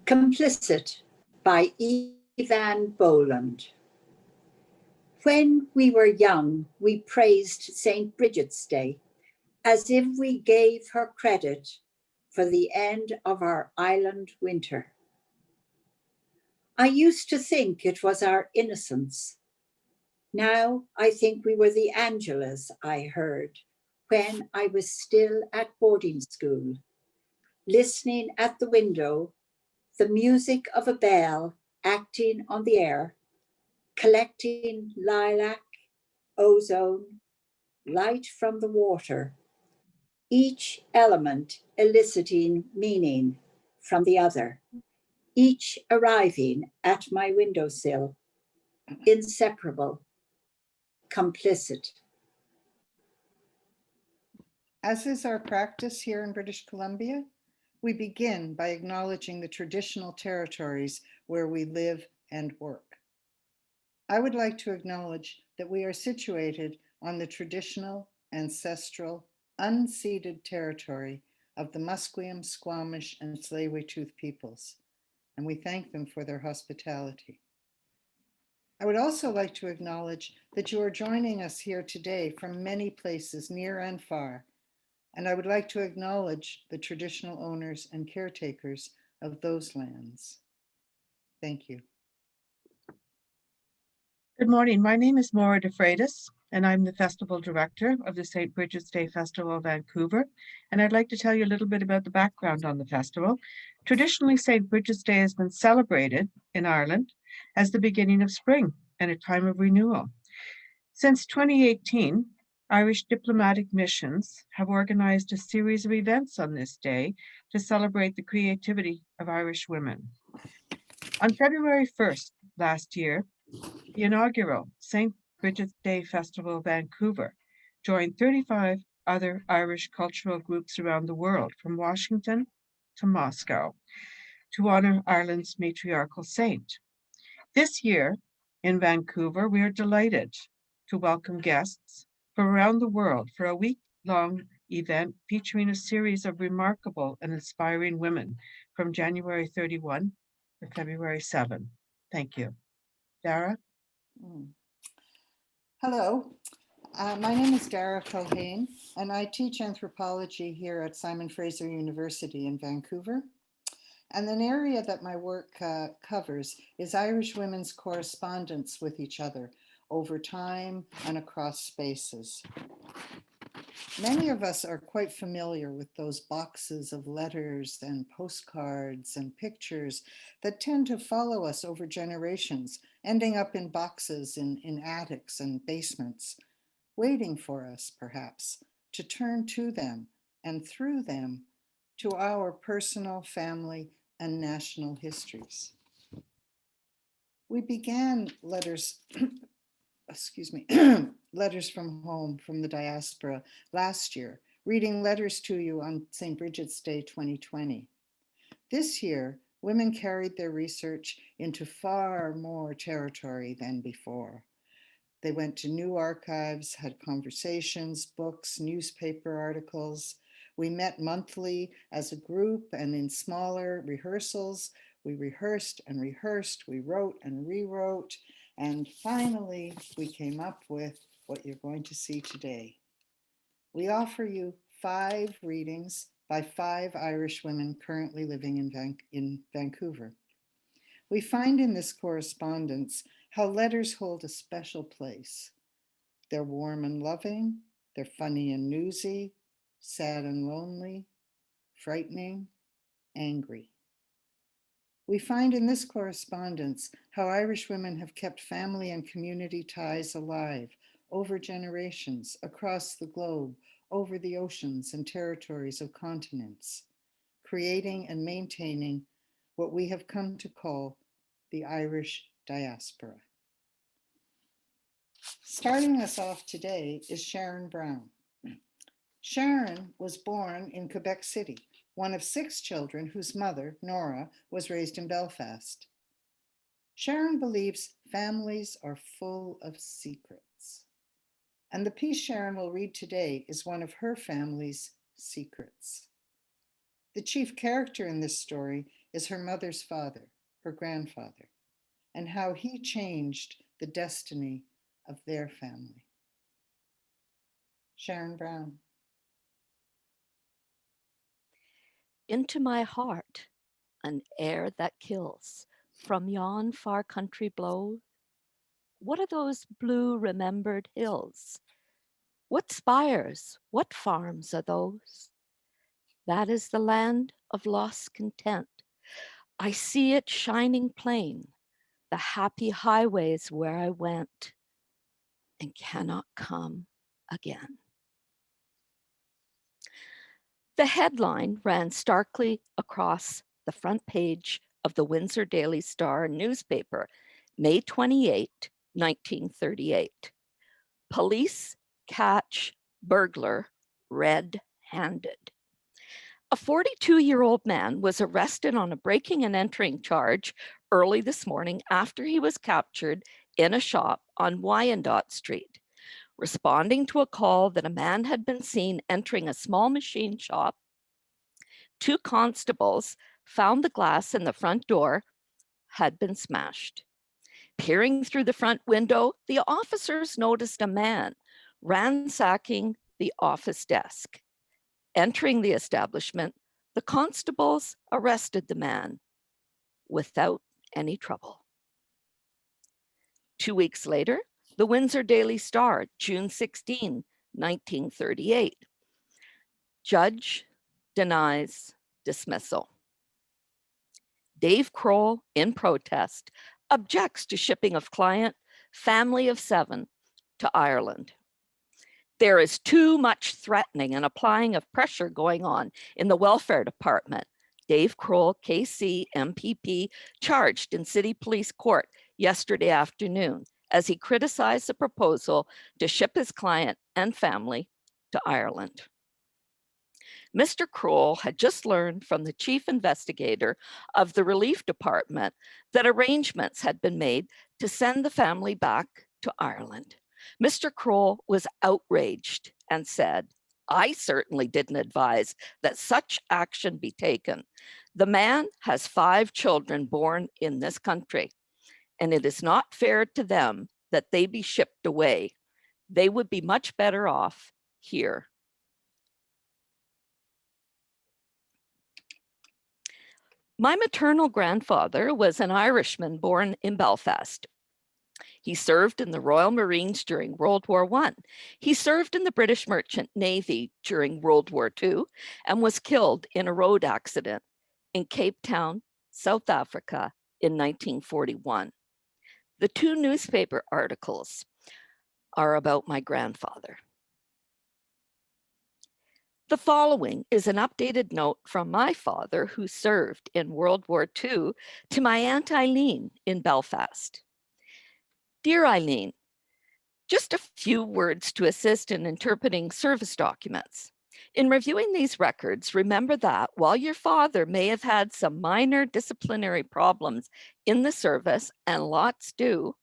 Complicit by Evan Boland. When we were young, we praised St. Bridget's Day as if we gave her credit for the end of our island winter. I used to think it was our innocence. Now I think we were the Angelas I heard when I was still at boarding school, listening at the window, the music of a bell acting on the air, collecting lilac, ozone, light from the water, each element eliciting meaning from the other, each arriving at my windowsill, inseparable, complicit. As is our practice here in British Columbia, we begin by acknowledging the traditional territories where we live and work. I would like to acknowledge that we are situated on the traditional, ancestral, unceded territory of the Musqueam, Squamish, and Tsleil-Waututh peoples, and we thank them for their hospitality. I would also like to acknowledge that you are joining us here today from many places near and far, and I would like to acknowledge the traditional owners and caretakers of those lands. Thank you. Good morning. My name is Maura DeFreitas, and I'm the Festival Director of the St. Bridget's Day Festival of Vancouver. And I'd like to tell you a little bit about the background on the festival. Traditionally, St. Bridget's Day has been celebrated in Ireland as the beginning of spring and a time of renewal. Since 2018, Irish diplomatic missions have organized a series of events on this day to celebrate the creativity of Irish women. On February 1st last year, the inaugural St. Bridget's Day Festival of Vancouver joined 35 other Irish cultural groups around the world, from Washington to Moscow, to honor Ireland's matriarchal saint. This year in Vancouver, we are delighted to welcome guests from around the world for a week-long event featuring a series of remarkable and inspiring women from January 31 to February 7. Thank you. Dara? Hello, my name is Dara Culhane, and I teach anthropology here at Simon Fraser University in Vancouver. And an area that my work covers is Irish women's correspondence with each other over time and across spaces. Many of us are quite familiar with those boxes of letters and postcards and pictures that tend to follow us over generations, ending up in boxes in attics and basements, waiting for us, perhaps, to turn to them and through them to our personal, family, and national histories. We began letters letters from home from the Diaspora last year, reading letters to you on St. Bridget's Day 2020. This year, women carried their research into far more territory than before. They went to new archives, had conversations, books, newspaper articles. We met monthly as a group and in smaller rehearsals. We rehearsed and rehearsed, we wrote and rewrote, and finally we came up with what you're going to see today. We offer you 5 readings by 5 Irish women currently living in Vancouver. We find in this correspondence how letters hold a special place. They're warm and loving, they're funny and newsy, sad and lonely, frightening, angry. We find in this correspondence how Irish women have kept family and community ties alive over generations, across the globe, over the oceans and territories of continents, creating and maintaining what we have come to call the Irish diaspora. Starting us off today is Sharon Brown. Sharon was born in Quebec City, one of 6 children whose mother, Nora, was raised in Belfast. Sharon believes families are full of secrets. And the piece Sharon will read today is one of her family's secrets. The chief character in this story is her mother's father, her grandfather, and how he changed the destiny of their family. Sharon Brown. Into my heart, an air that kills, from yon far country blows. What are those blue remembered hills? What spires, what farms are those? That is the land of lost content. I see it shining plain, the happy highways where I went and cannot come again. The headline ran starkly across the front page of the Windsor Daily Star newspaper, May 28, 1938. Police catch burglar red-handed. A 42-year-old man was arrested on a breaking and entering charge early this morning after he was captured in a shop on Wyandotte Street. Responding to a call that a man had been seen entering a small machine shop, 2 constables found the glass in the front door had been smashed. Peering through the front window, the officers noticed a man ransacking the office desk. Entering the establishment, the constables arrested the man without any trouble. 2 weeks later, the Windsor Daily Star, June 16, 1938. Judge denies dismissal. Dave Kroll, in protest, objects to shipping of client, family of 7, to Ireland. There is too much threatening and applying of pressure going on in the welfare department. Dave Kroll, KC, MPP, charged in City Police Court yesterday afternoon as he criticized the proposal to ship his client and family to Ireland. Mr. Kroll had just learned from the chief investigator of the relief department that arrangements had been made to send the family back to Ireland. Mr. Kroll was outraged and said, "I certainly didn't advise that such action be taken. The man has 5 children born in this country, and it is not fair to them that they be shipped away. They would be much better off here." My maternal grandfather was an Irishman born in Belfast. He served in the Royal Marines during World War I. He served in the British Merchant Navy during World War II and was killed in a road accident in Cape Town, South Africa in 1941. The 2 newspaper articles are about my grandfather. The following is an updated note from my father, who served in World War II, to my Aunt Eileen in Belfast. Dear Eileen, just a few words to assist in interpreting service documents. In reviewing these records, remember that while your father may have had some minor disciplinary problems in the service, and lots do,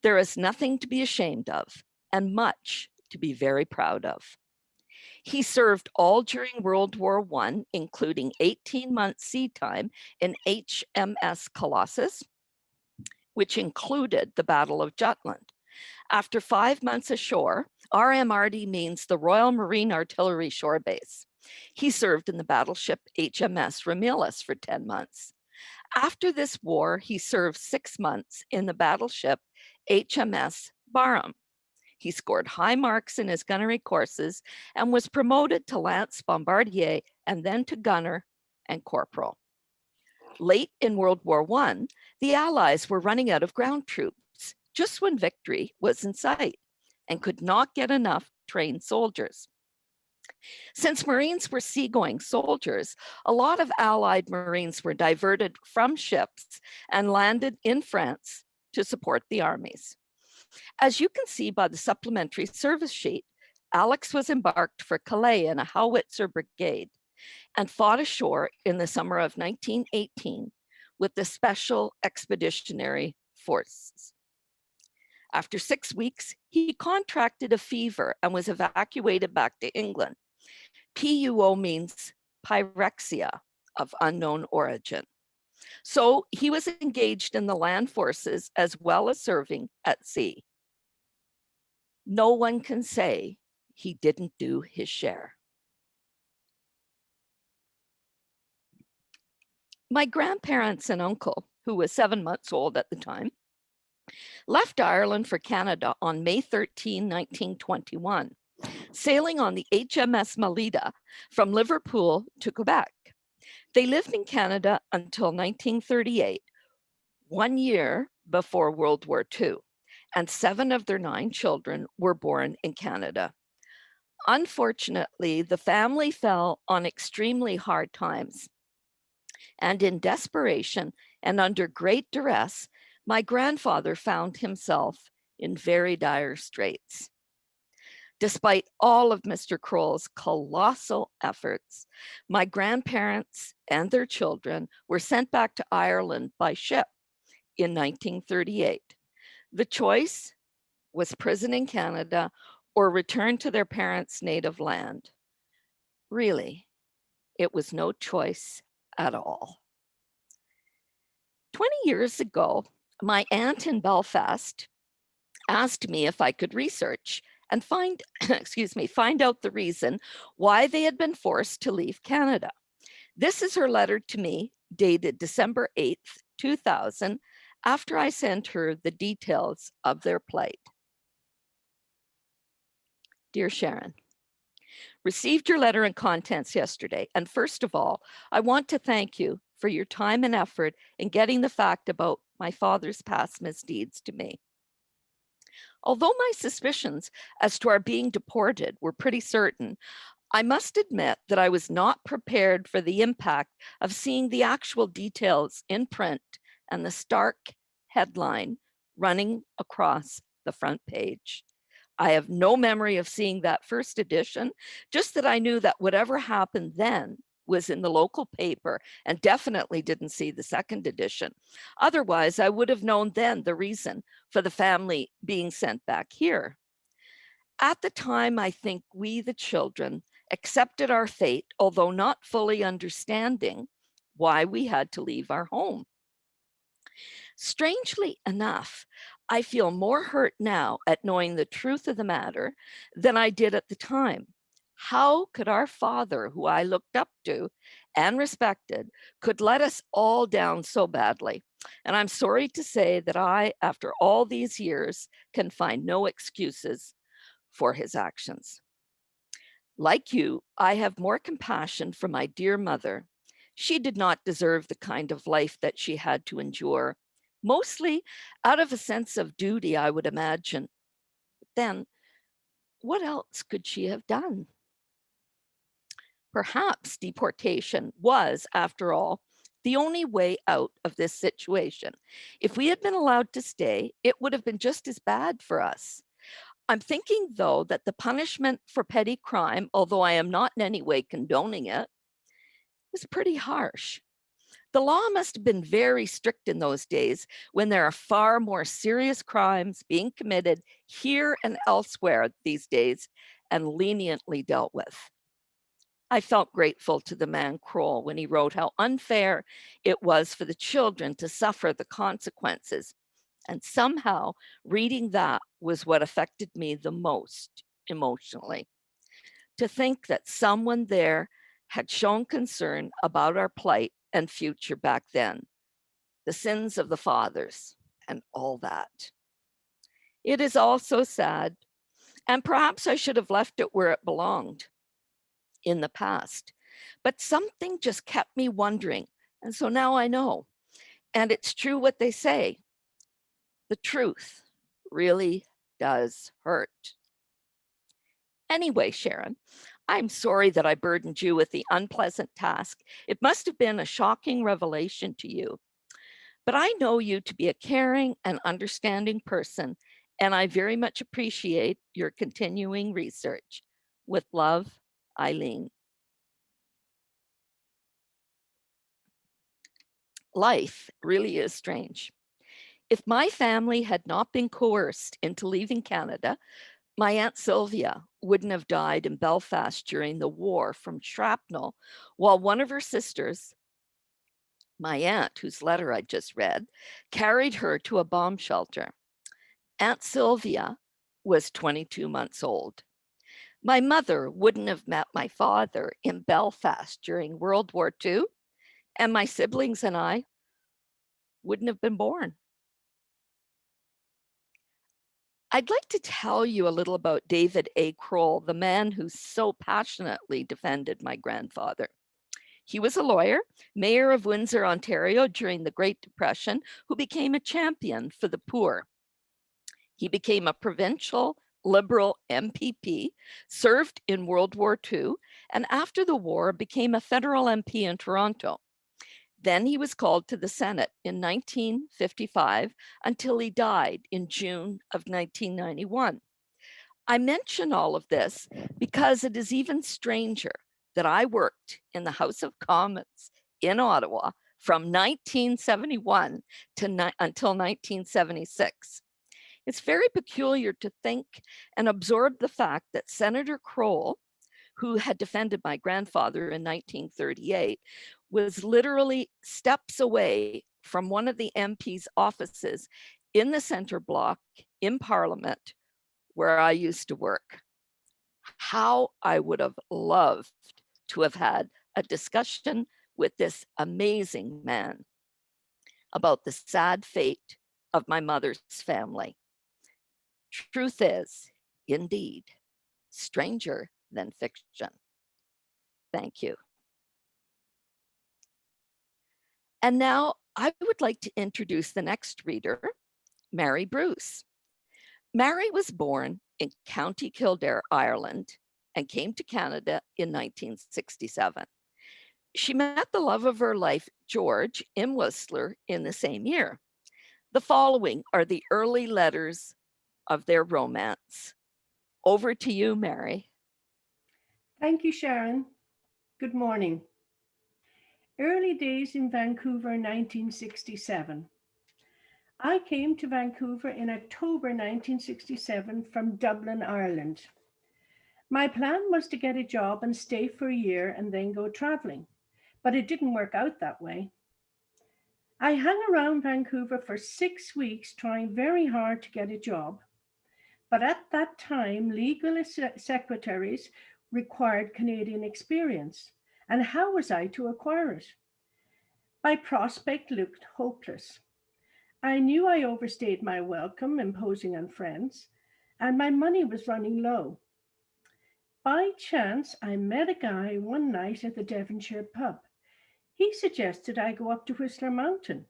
there is nothing to be ashamed of and much to be very proud of. He served all during World War I, including 18 months sea time in HMS Colossus, which included the Battle of Jutland. After 5 months ashore, RMRD means the Royal Marine Artillery Shore Base. He served in the battleship HMS Ramillis for 10 months. After this war, he served 6 months in the battleship HMS Barham. He scored high marks in his gunnery courses and was promoted to Lance Bombardier and then to gunner and corporal. Late in World War I, the Allies were running out of ground troops just when victory was in sight and could not get enough trained soldiers. Since Marines were seagoing soldiers, a lot of Allied Marines were diverted from ships and landed in France to support the armies. As you can see by the supplementary service sheet, Alex was embarked for Calais in a howitzer brigade and fought ashore in the summer of 1918 with the Special Expeditionary Forces. After 6 weeks, he contracted a fever and was evacuated back to England. PUO means pyrexia of unknown origin. So he was engaged in the land forces as well as serving at sea. No one can say he didn't do his share. My grandparents and uncle, who was 7 months old at the time, left Ireland for Canada on May 13, 1921, sailing on the HMS Melita from Liverpool to Quebec. They lived in Canada until 1938, 1 year before World War II, and 7 of their 9 children were born in Canada. Unfortunately, the family fell on extremely hard times. And in desperation and under great duress, my grandfather found himself in very dire straits. Despite all of Mr. Kroll's colossal efforts, my grandparents and their children were sent back to Ireland by ship in 1938. The choice was prison in Canada or return to their parents' native land. Really, it was no choice at all. 20 years ago, my aunt in Belfast asked me if I could research and find out the reason why they had been forced to leave Canada. This is her letter to me, dated December 8th, 2000, after I sent her the details of their plight. Dear Sharon, received your letter and contents yesterday, and first of all, I want to thank you for your time and effort in getting the fact about my father's past misdeeds to me. Although my suspicions as to our being deported were pretty certain, I must admit that I was not prepared for the impact of seeing the actual details in print and the stark headline running across the front page. I have no memory of seeing that first edition, just that I knew that whatever happened then was in the local paper and definitely didn't see the second edition. Otherwise, I would have known then the reason for the family being sent back here. At the time, I think we, the children, accepted our fate, although not fully understanding why we had to leave our home. Strangely enough, I feel more hurt now at knowing the truth of the matter than I did at the time. How could our father, who I looked up to and respected, could let us all down so badly? And I'm sorry to say that I, after all these years, can find no excuses for his actions. Like you, I have more compassion for my dear mother. She did not deserve the kind of life that she had to endure, mostly out of a sense of duty, I would imagine. But then, what else could she have done? Perhaps deportation was, after all, the only way out of this situation. If we had been allowed to stay, it would have been just as bad for us. I'm thinking, though, that the punishment for petty crime, although I am not in any way condoning it, was pretty harsh. The law must have been very strict in those days when there are far more serious crimes being committed here and elsewhere these days and leniently dealt with. I felt grateful to the man Kroll when he wrote how unfair it was for the children to suffer the consequences. And somehow reading that was what affected me the most emotionally. To think that someone there had shown concern about our plight and future back then, the sins of the fathers and all that. It is all so sad, and perhaps I should have left it where it belonged, in the past. But something just kept me wondering, and so now I know. And it's true what they say. The truth really does hurt. Anyway, Sharon, I'm sorry that I burdened you with the unpleasant task. It must have been a shocking revelation to you. But I know you to be a caring and understanding person, and I very much appreciate your continuing research. With love, Eileen. Life really is strange. If my family had not been coerced into leaving Canada, my Aunt Sylvia wouldn't have died in Belfast during the war from shrapnel, while one of her sisters My aunt, whose letter I just read, carried her to a bomb shelter. Aunt Sylvia was 22 months old. My mother wouldn't have met my father in Belfast during World War II, and my siblings and I wouldn't have been born. I'd like to tell you a little about David A. Kroll, the man who so passionately defended my grandfather. He was a lawyer, mayor of Windsor, Ontario during the Great Depression, who became a champion for the poor. He became a provincial Liberal MPP, served in World War II, and after the war became a federal MP in Toronto. Then he was called to the Senate in 1955 until he died in June of 1991. I mention all of this because it is even stranger that I worked in the House of Commons in Ottawa from 1971 until 1976. It's very peculiar to think and absorb the fact that Senator Kroll, who had defended my grandfather in 1938, was literally steps away from one of the MP's offices in the center block in Parliament where I used to work. How I would have loved to have had a discussion with this amazing man about the sad fate of my mother's family. Truth is, indeed, stranger than fiction. Thank you. And now I would like to introduce the next reader, Mary Bruce. Mary was born in County Kildare, Ireland, and came to Canada in 1967. She met the love of her life, George, in Whistler in the same year. The following are the early letters of their romance. Over to you, Mary. Thank you, Sharon. Good morning. Early days in Vancouver, 1967. I came to Vancouver in October 1967 from Dublin, Ireland. My plan was to get a job and stay for a year and then go traveling, but it didn't work out that way. I hung around Vancouver for 6 weeks trying very hard to get a job. But at that time, legal secretaries required Canadian experience. And how was I to acquire it? My prospect looked hopeless. I knew I overstayed my welcome, imposing on friends, and my money was running low. By chance, I met a guy one night at the Devonshire pub. He suggested I go up to Whistler Mountain,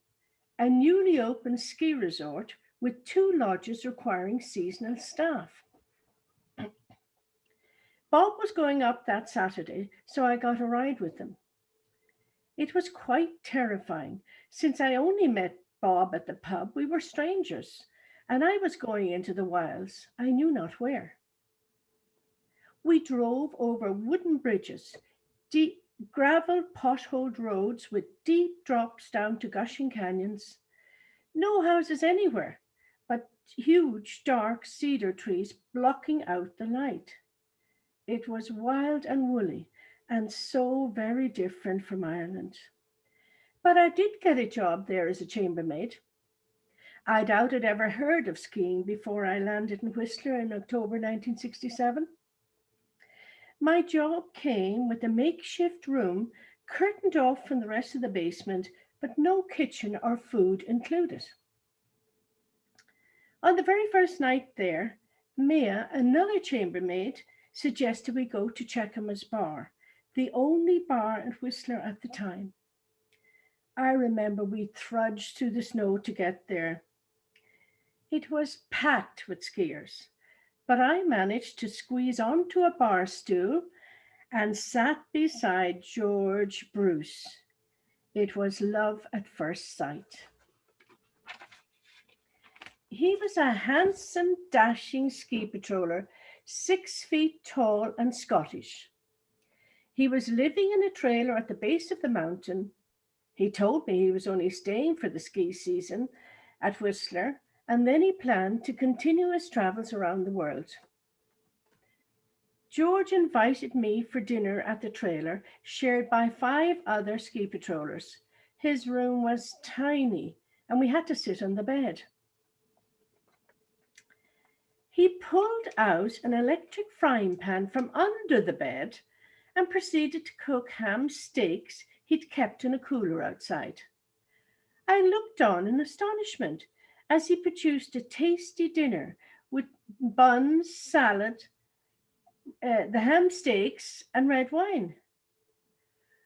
a newly opened ski resort with 2 lodges requiring seasonal staff. Bob was going up that Saturday, so I got a ride with him. It was quite terrifying. Since I only met Bob at the pub, we were strangers, and I was going into the wilds, I knew not where. We drove over wooden bridges, deep gravel potholed roads with deep drops down to gushing canyons. No houses anywhere, but huge dark cedar trees blocking out the light. It was wild and woolly and so very different from Ireland. But I did get a job there as a chambermaid. I doubt I'd ever heard of skiing before I landed in Whistler in October 1967. My job came with a makeshift room curtained off from the rest of the basement, but no kitchen or food included. On the very first night there, Mia, another chambermaid, suggested we go to Checkham's Bar, the only bar in Whistler at the time. I remember we trudged through the snow to get there. It was packed with skiers, but I managed to squeeze onto a bar stool and sat beside George Bruce. It was love at first sight. He was a handsome, dashing ski patroller, 6 feet tall and Scottish. He was living in a trailer at the base of the mountain. He told me he was only staying for the ski season at Whistler, and then he planned to continue his travels around the world. George invited me for dinner at the trailer, shared by 5 other ski patrollers. His room was tiny, and we had to sit on the bed. He pulled out an electric frying pan from under the bed and proceeded to cook ham steaks he'd kept in a cooler outside. I looked on in astonishment as he produced a tasty dinner with buns, salad, the ham steaks, and red wine.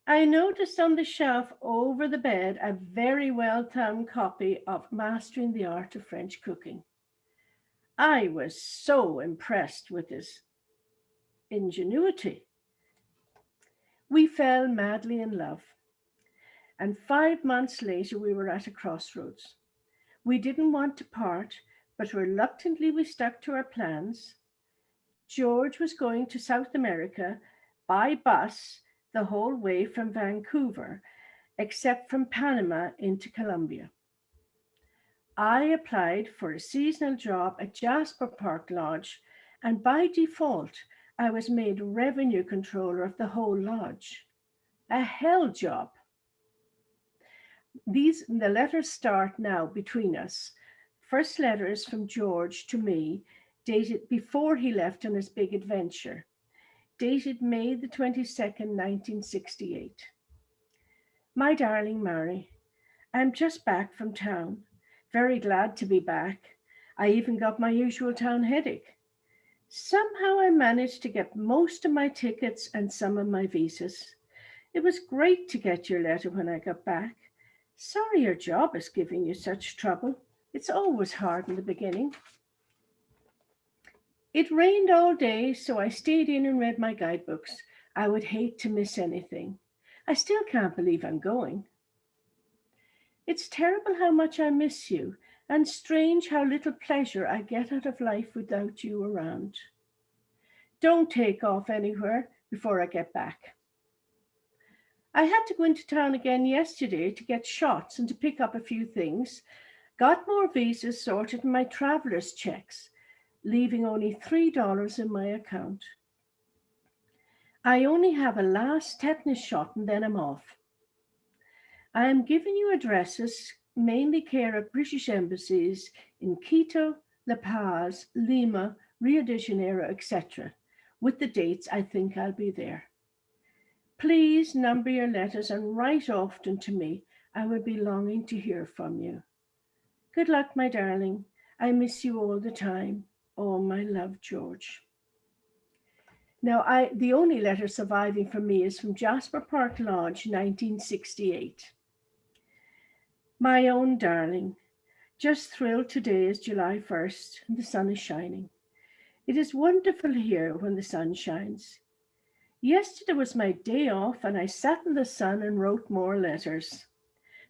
I noticed on the shelf over the bed a very well thumbed copy of Mastering the Art of French Cooking. I was so impressed with his ingenuity. We fell madly in love, and 5 months later we were at a crossroads. We didn't want to part, but reluctantly we stuck to our plans. George was going to South America by bus the whole way from Vancouver, except from Panama into Colombia. I applied for a seasonal job at Jasper Park Lodge, and by default, I was made revenue controller of the whole lodge. A hell job. The letters start now between us. First letter is from George to me, dated before he left on his big adventure, dated May the 22nd, 1968. My darling Mary, I'm just back from town. Very glad to be back. I even got my usual town headache. Somehow I managed to get most of my tickets and some of my visas. It was great to get your letter when I got back. Sorry your job is giving you such trouble. It's always hard in the beginning. It rained all day, so I stayed in and read my guidebooks. I would hate to miss anything. I still can't believe I'm going. It's terrible how much I miss you, and strange how little pleasure I get out of life without you around. Don't take off anywhere before I get back. I had to go into town again yesterday to get shots and to pick up a few things. Got more visas sorted in my traveler's checks, leaving only $3 in my account. I only have a last tetanus shot and then I'm off. I am giving you addresses, mainly care of British embassies in Quito, La Paz, Lima, Rio de Janeiro, etc., with the dates I think I'll be there. Please number your letters and write often to me. I will be longing to hear from you. Good luck, my darling. I miss you all the time. Oh, my love, George. Now, the only letter surviving from me is from Jasper Park Lodge, 1968. My own darling, just thrilled today is July 1st and the sun is shining. It is wonderful here when the sun shines. Yesterday was my day off and I sat in the sun and wrote more letters.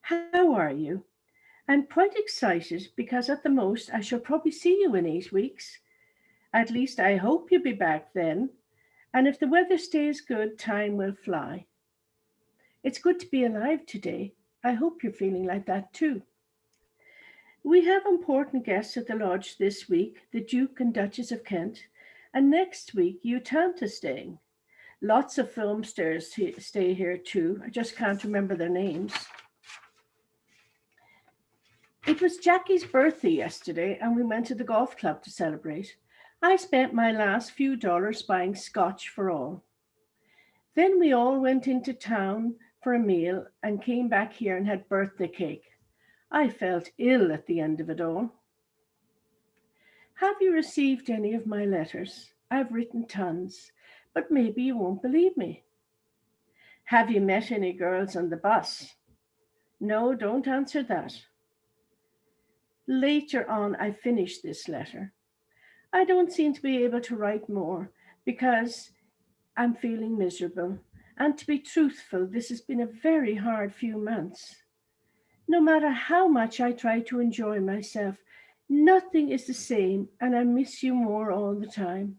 How are you? I'm quite excited because at the most I shall probably see you in 8 weeks. At least I hope you'll be back then. And if the weather stays good, time will fly. It's good to be alive today. I hope you're feeling like that too. We have important guests at the lodge this week, the Duke and Duchess of Kent, and next week Utanta staying. Lots of film stars stay here too. I just can't remember their names. It was Jackie's birthday yesterday and we went to the golf club to celebrate. I spent my last few dollars buying scotch for all. Then we all went into town for a meal and came back here and had birthday cake. I felt ill at the end of it all. Have you received any of my letters? I've written tons, but maybe you won't believe me. Have you met any girls on the bus? No, don't answer that. Later on, I finished this letter. I don't seem to be able to write more because I'm feeling miserable. And to be truthful, this has been a very hard few months. No matter how much I try to enjoy myself, nothing is the same and I miss you more all the time.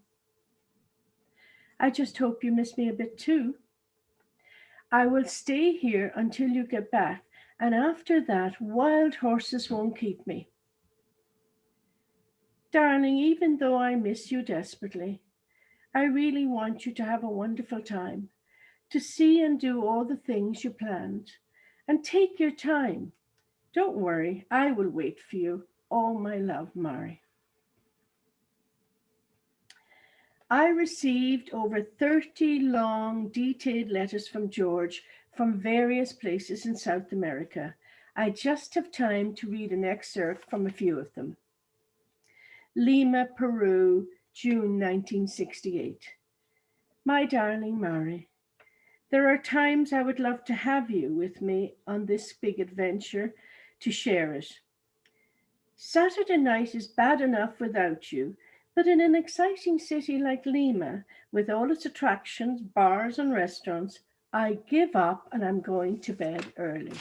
I just hope you miss me a bit too. I will stay here until you get back, and after that, wild horses won't keep me. Darling, even though I miss you desperately, I really want you to have a wonderful time, to see and do all the things you planned, And take your time. Don't worry, I will wait for you. All my love, Mari. I received over 30 long, detailed letters from George from various places in South America. I just have time to read an excerpt from a few of them. Lima, Peru, June 1968. My darling Mari, there are times I would love to have you with me on this big adventure to share it. Saturday night is bad enough without you, but in an exciting city like Lima, with all its attractions, bars, and restaurants, I give up and I'm going to bed early.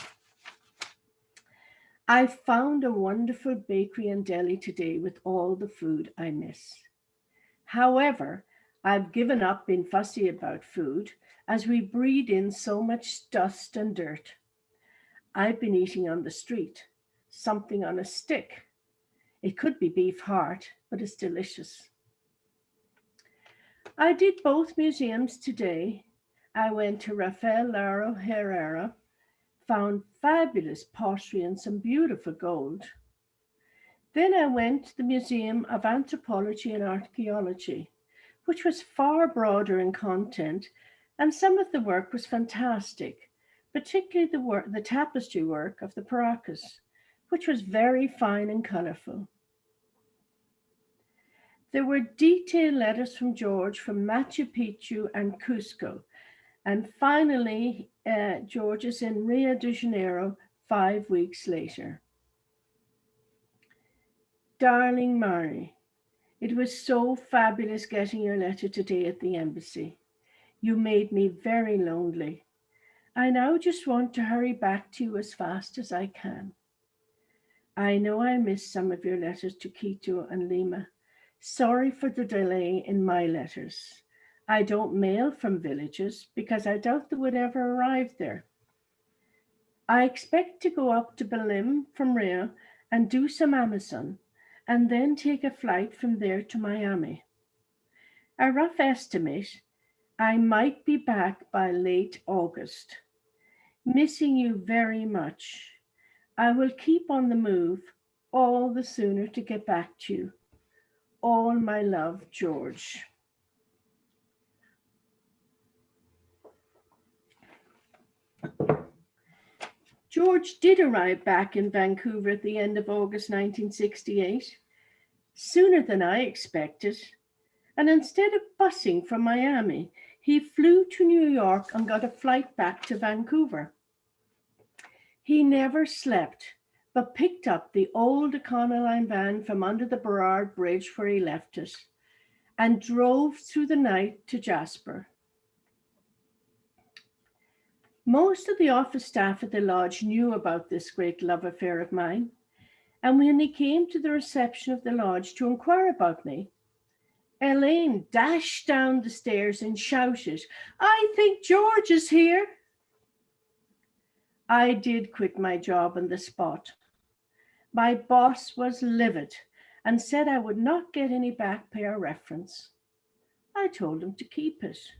I found a wonderful bakery and deli today with all the food I miss. However, I've given up being fussy about food as we breathe in so much dust and dirt. I've been eating on the street, something on a stick. It could be beef heart, but it's delicious. I did both museums today. I went to Rafael Laro Herrera, found fabulous pottery and some beautiful gold. Then I went to the Museum of Anthropology and Archaeology, which was far broader in content, and some of the work was fantastic, particularly the tapestry work of the Paracas, which was very fine and colourful. There were detailed letters from George from Machu Picchu and Cusco. And finally, George is in Rio de Janeiro 5 weeks later. Darling Mari, it was so fabulous getting your letter today at the embassy. You made me very lonely. I now just want to hurry back to you as fast as I can. I know I missed some of your letters to Quito and Lima. Sorry for the delay in my letters. I don't mail from villages because I doubt they would ever arrive there. I expect to go up to Belém from Rio and do some Amazon, and then take a flight from there to Miami. A rough estimate, I might be back by late August. Missing you very much. I will keep on the move all the sooner to get back to you. All my love, George. George did arrive back in Vancouver at the end of August 1968, sooner than I expected. And instead of busing from Miami, he flew to New York and got a flight back to Vancouver. He never slept, but picked up the old Econoline van from under the Burrard Bridge where he left it and drove through the night to Jasper. Most of the office staff at the lodge knew about this great love affair of mine, and when he came to the reception of the lodge to inquire about me, Elaine dashed down the stairs and shouted, "I think George is here." I did quit my job on the spot. My boss was livid and said I would not get any back pay or reference. I told him to keep it.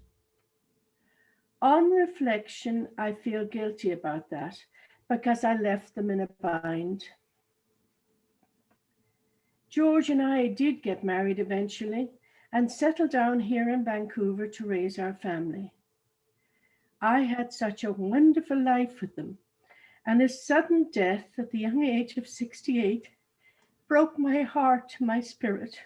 On reflection, I feel guilty about that because I left them in a bind. George and I did get married eventually and settled down here in Vancouver to raise our family. I had such a wonderful life with them, and his sudden death at the young age of 68 broke my heart to my spirit.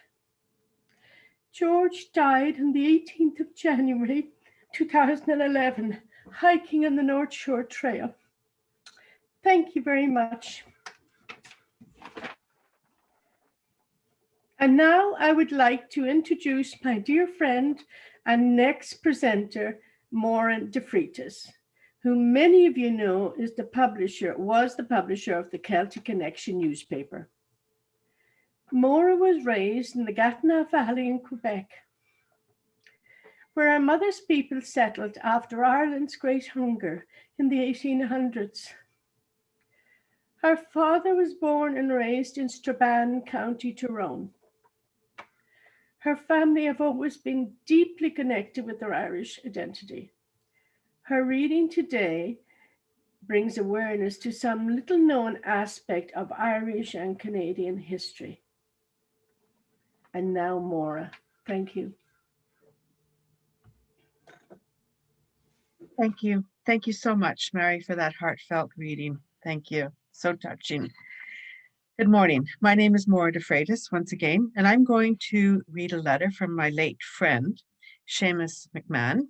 George died on the 18th of January 2011, hiking on the North Shore Trail. Thank you very much. And now I would like to introduce my dear friend and next presenter, Maura de Freitas, who many of you know was the publisher of the Celtic Connection newspaper. Maura was raised in the Gatineau Valley in Quebec, where our mother's people settled after Ireland's Great Hunger in the 1800s. Her father was born and raised in Strabane, County Tyrone. Her family have always been deeply connected with their Irish identity. Her reading today brings awareness to some little known aspect of Irish and Canadian history. And now, Maura, thank you. Thank you. Thank you so much, Mary, for that heartfelt reading. Thank you. So touching. Good morning. My name is Maura de Freitas once again, and I'm going to read a letter from my late friend, Seamus McMahon.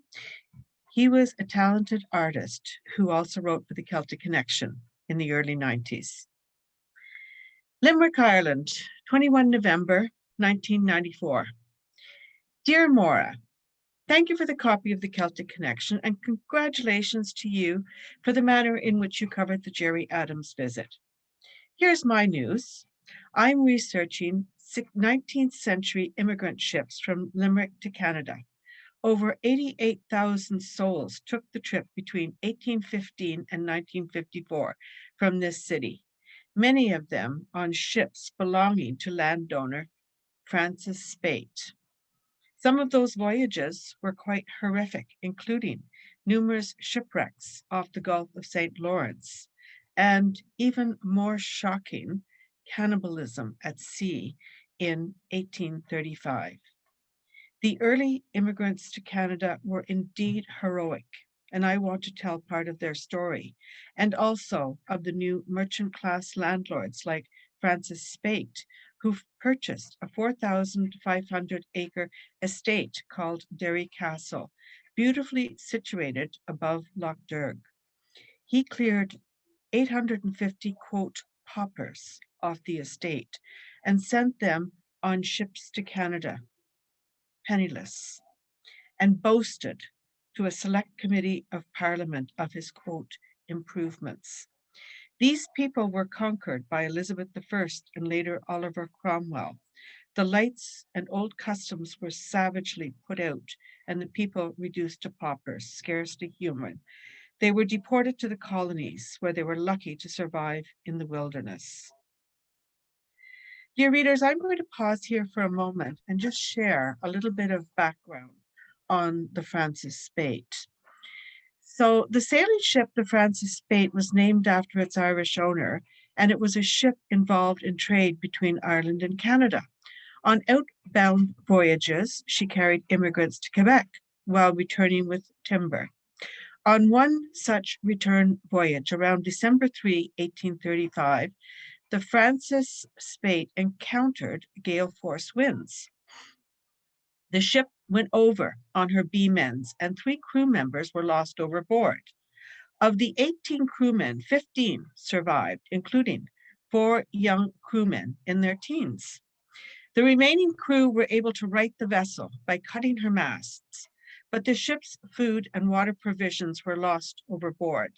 He was a talented artist who also wrote for the Celtic Connection in the early 90s. Limerick, Ireland, 21 November 1994. Dear Maura, thank you for the copy of the Celtic Connection and congratulations to you for the manner in which you covered the Gerry Adams visit. Here's my news. I'm researching 19th century immigrant ships from Limerick to Canada. Over 88,000 souls took the trip between 1815 and 1954 from this city, many of them on ships belonging to landowner Francis Spate. Some of those voyages were quite horrific, including numerous shipwrecks off the Gulf of St. Lawrence, and even more shocking, cannibalism at sea in 1835. The early immigrants to Canada were indeed heroic, and I want to tell part of their story, and also of the new merchant class landlords like Francis Spate, who purchased a 4,500 acre estate called Derry Castle, beautifully situated above Lough Derg. He cleared 850, quote, paupers off the estate and sent them on ships to Canada, penniless, and boasted to a select committee of Parliament of his, quote, improvements. These people were conquered by Elizabeth I and later Oliver Cromwell. The lights and old customs were savagely put out and the people reduced to paupers, scarcely human. They were deported to the colonies where they were lucky to survive in the wilderness. Dear readers, I'm going to pause here for a moment and just share a little bit of background on the Francis Spate. So the sailing ship, the Francis Spate, was named after its Irish owner, and it was a ship involved in trade between Ireland and Canada. On outbound voyages, she carried immigrants to Quebec while returning with timber. On one such return voyage around December 3, 1835, the Francis Spate encountered gale force winds. The ship went over on her beam ends and 3 crew members were lost overboard. Of the 18 crewmen, 15 survived, including 4 young crewmen in their teens. The remaining crew were able to right the vessel by cutting her masts, but the ship's food and water provisions were lost overboard.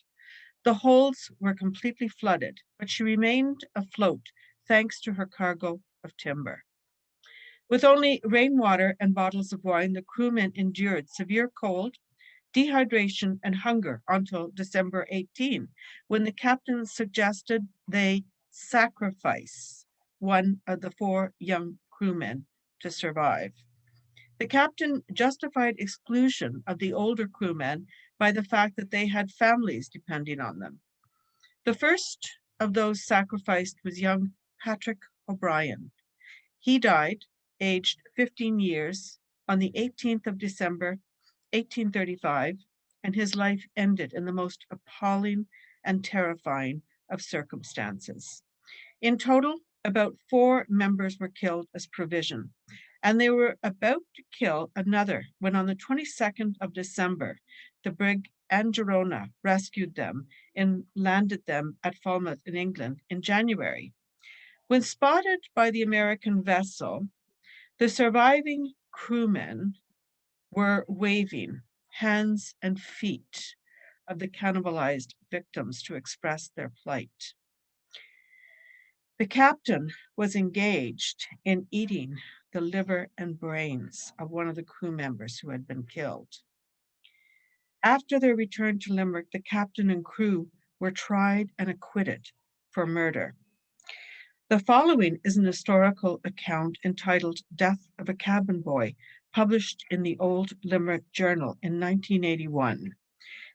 The holds were completely flooded, but she remained afloat thanks to her cargo of timber. With only rainwater and bottles of wine, the crewmen endured severe cold, dehydration, and hunger until December 18, when the captain suggested they sacrifice one of the 4 young crewmen to survive. The captain justified exclusion of the older crewmen by the fact that they had families depending on them. The first of those sacrificed was young Patrick O'Brien. He died, aged 15 years, on the 18th of December, 1835, and his life ended in the most appalling and terrifying of circumstances. In total, about 4 members were killed as provision, and they were about to kill another when on the 22nd of December, the brig Angerona rescued them and landed them at Falmouth in England in January. When spotted by the American vessel, the surviving crewmen were waving hands and feet of the cannibalized victims to express their plight. The captain was engaged in eating the liver and brains of one of the crew members who had been killed. After their return to Limerick, the captain and crew were tried and acquitted for murder. The following is an historical account entitled Death of a Cabin Boy, published in the Old Limerick Journal in 1981.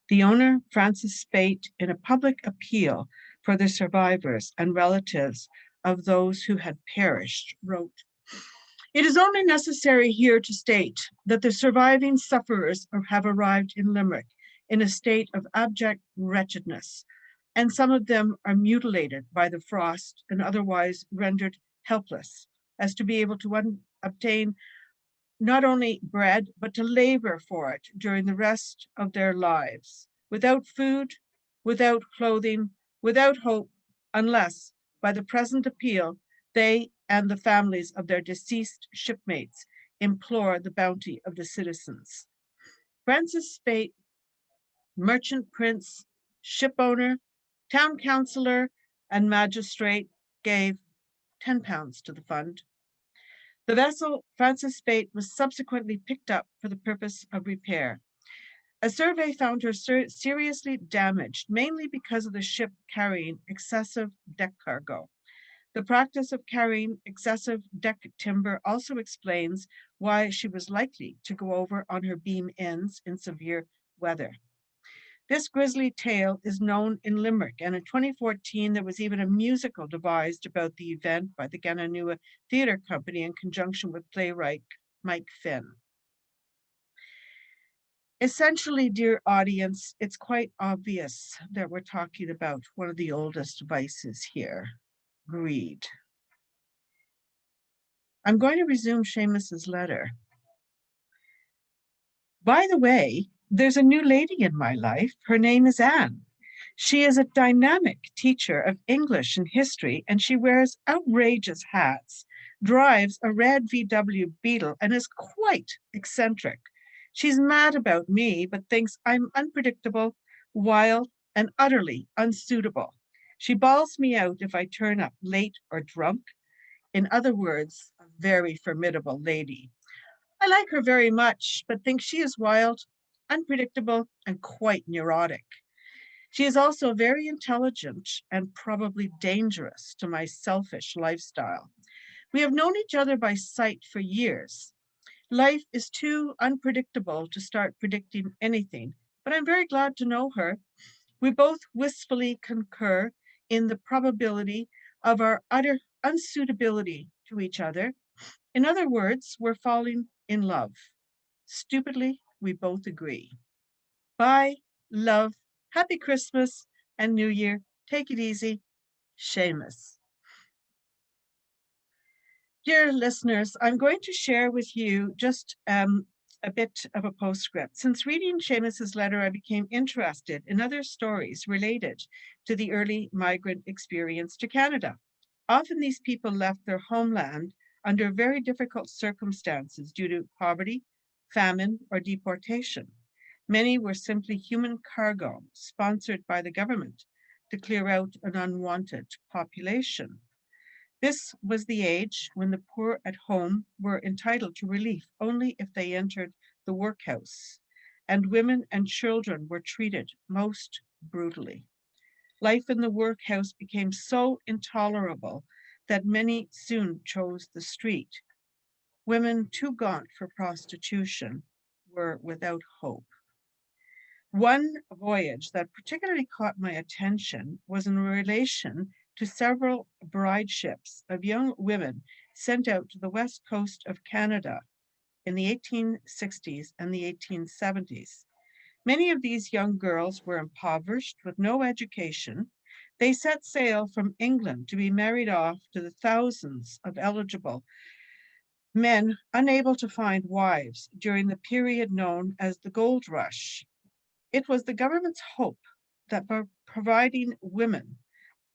The owner, Francis Spate, in a public appeal for the survivors and relatives of those who had perished, wrote, "It is only necessary here to state that the surviving sufferers have arrived in Limerick in a state of abject wretchedness, and some of them are mutilated by the frost and otherwise rendered helpless as to be able to obtain not only bread, but to labor for it during the rest of their lives, without food, without clothing, without hope, unless, by the present appeal, they and the families of their deceased shipmates implore the bounty of the citizens." Francis Spate, merchant prince, shipowner, town councillor, and magistrate, gave £10 to the fund. The vessel, Francis Spate, was subsequently picked up for the purpose of repair. A survey found her seriously damaged, mainly because of the ship carrying excessive deck cargo. The practice of carrying excessive deck timber also explains why she was likely to go over on her beam ends in severe weather. This grisly tale is known in Limerick, and in 2014 there was even a musical devised about the event by the Gananua Theatre Company in conjunction with playwright Mike Finn. Essentially, dear audience, it's quite obvious that we're talking about one of the oldest vices here, greed. I'm going to resume Seamus's letter. By the way, there's a new lady in my life. Her name is Anne. She is a dynamic teacher of English and history, and she wears outrageous hats, drives a red VW Beetle, and is quite eccentric. She's mad about me, but thinks I'm unpredictable, wild, and utterly unsuitable. She bawls me out if I turn up late or drunk. In other words, a very formidable lady. I like her very much, but think she is wild, unpredictable, and quite neurotic. She is also very intelligent and probably dangerous to my selfish lifestyle. We have known each other by sight for years. Life is too unpredictable to start predicting anything, but I'm very glad to know her. We both wistfully concur in the probability of our utter unsuitability to each other. In other words, we're falling in love. Stupidly, we both agree. Bye, love, happy Christmas and New Year. Take it easy. Seamus. Dear listeners, I'm going to share with you just a bit of a postscript. Since reading Seamus's letter, I became interested in other stories related to the early migrant experience to Canada. Often these people left their homeland under very difficult circumstances due to poverty, famine, or deportation. Many were simply human cargo sponsored by the government to clear out an unwanted population. This was the age when the poor at home were entitled to relief only if they entered the workhouse, and women and children were treated most brutally. Life in the workhouse became so intolerable that many soon chose the street. Women too gaunt for prostitution were without hope. One voyage that particularly caught my attention was in relation to several bride ships of young women sent out to the west coast of Canada in the 1860s and the 1870s. Many of these young girls were impoverished with no education. They set sail from England to be married off to the thousands of eligible men unable to find wives during the period known as the Gold Rush. It was the government's hope that by providing women,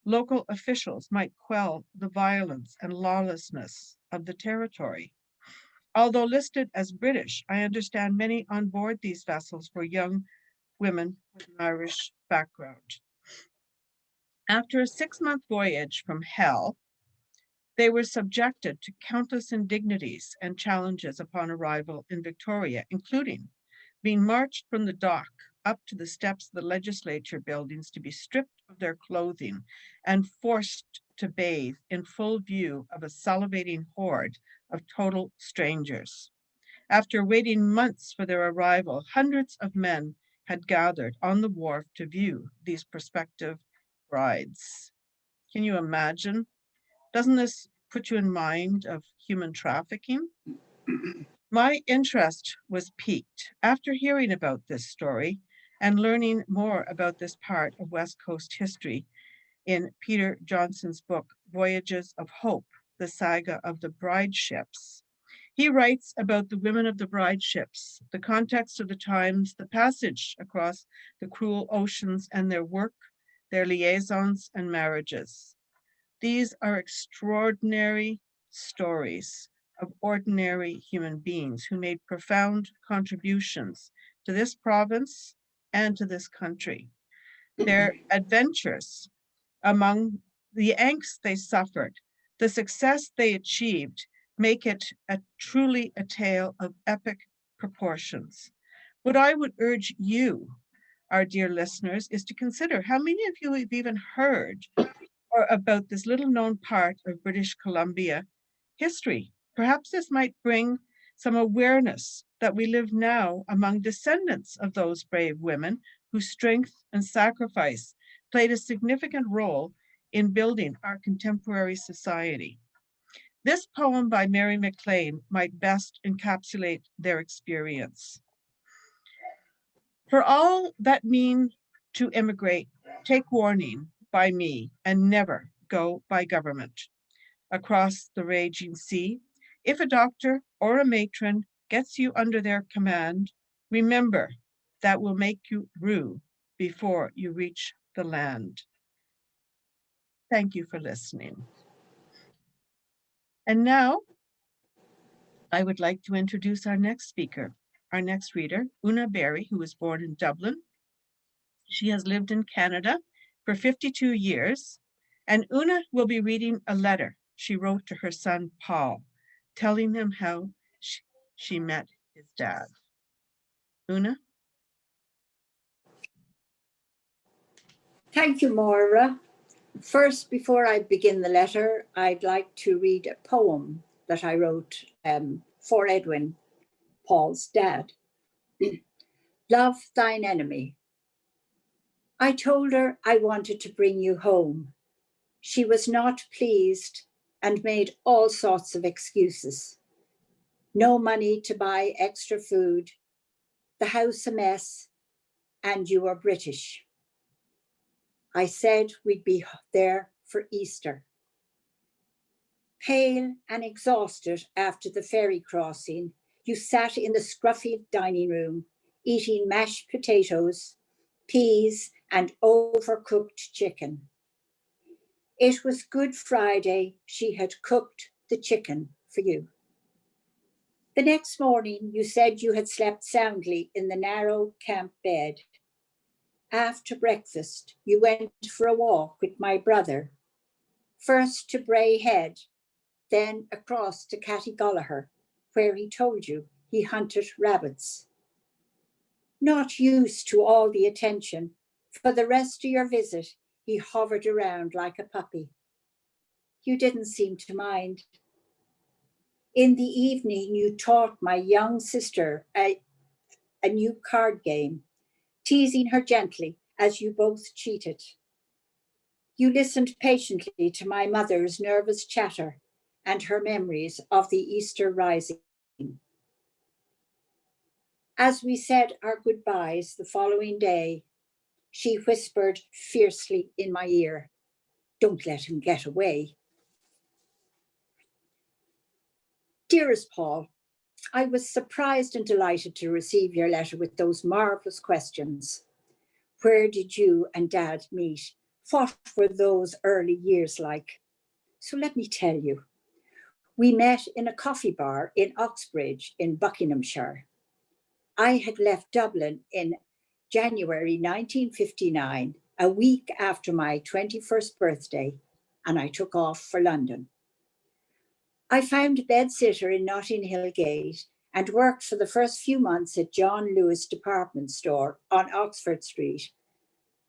local officials might quell the violence and lawlessness of the territory. Although listed as British, I understand many on board these vessels were young women with an Irish background. After a 6-month voyage from hell, they were subjected to countless indignities and challenges upon arrival in Victoria, including being marched from the dock up to the steps of the legislature buildings to be stripped of their clothing and forced to bathe in full view of a salivating horde of total strangers. After waiting months for their arrival, hundreds of men had gathered on the wharf to view these prospective brides. Can you imagine? Doesn't this put you in mind of human trafficking? My interest was piqued after hearing about this story and learning more about this part of West Coast history in Peter Johnson's book, Voyages of Hope, the Saga of the Bride Ships. He writes about the women of the bride ships, the context of the times, the passage across the cruel oceans, and their work, their liaisons and marriages. These are extraordinary stories of ordinary human beings who made profound contributions to this province and to this country. Their adventures, among the angst they suffered, the success they achieved, make it truly a tale of epic proportions. What I would urge you, our dear listeners, is to consider how many of you have even heard or about this little known part of British Columbia history. Perhaps this might bring some awareness that we live now among descendants of those brave women whose strength and sacrifice played a significant role in building our contemporary society. This poem by Mary MacLean might best encapsulate their experience. For all that mean to immigrate, take warning by me and never go by government. Across the raging sea, if a doctor or a matron gets you under their command, remember that will make you rue before you reach the land. Thank you for listening. And now I would like to introduce our next speaker, our next reader, Una Berry, who was born in Dublin. She has lived in Canada for 52 years, and Una will be reading a letter she wrote to her son, Paul, telling him how she met his dad. Una? Thank you, Maura. First, before I begin the letter, I'd like to read a poem that I wrote for Edwin, Paul's dad. Love thine enemy. I told her I wanted to bring you home. She was not pleased and made all sorts of excuses. No money to buy extra food, the house a mess, and you are British. I said we'd be there for Easter. Pale and exhausted after the ferry crossing, you sat in the scruffy dining room, eating mashed potatoes, peas, and overcooked chicken. It was Good Friday. She had cooked the chicken for you. The next morning, you said you had slept soundly in the narrow camp bed. After breakfast, you went for a walk with my brother, first to Bray Head, then across to Cattigallagher, where he told you he hunted rabbits. Not used to all the attention, for the rest of your visit, he hovered around like a puppy. You didn't seem to mind. In the evening, you taught my young sister a new card game, teasing her gently as you both cheated. You listened patiently to my mother's nervous chatter and her memories of the Easter rising. As we said our goodbyes the following day, she whispered fiercely in my ear, "Don't let him get away." Dearest Paul, I was surprised and delighted to receive your letter with those marvelous questions. Where did you and Dad meet? What were those early years like? So let me tell you. We met in a coffee bar in Oxbridge in Buckinghamshire. I had left Dublin in January 1959, a week after my 21st birthday, and I took off for London. I found a bedsitter in Notting Hill Gate and worked for the first few months at John Lewis Department Store on Oxford Street.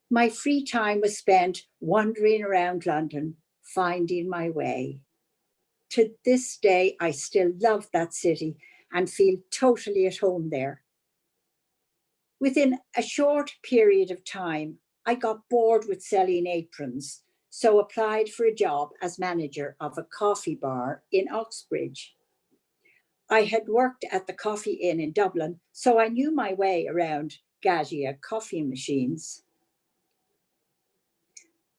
My free time was spent wandering around London, finding my way. To this day, I still love that city and feel totally at home there. Within a short period of time, I got bored with selling aprons, so applied for a job as manager of a coffee bar in Oxbridge. I had worked at the Coffee Inn in Dublin, so I knew my way around Gaggia coffee machines.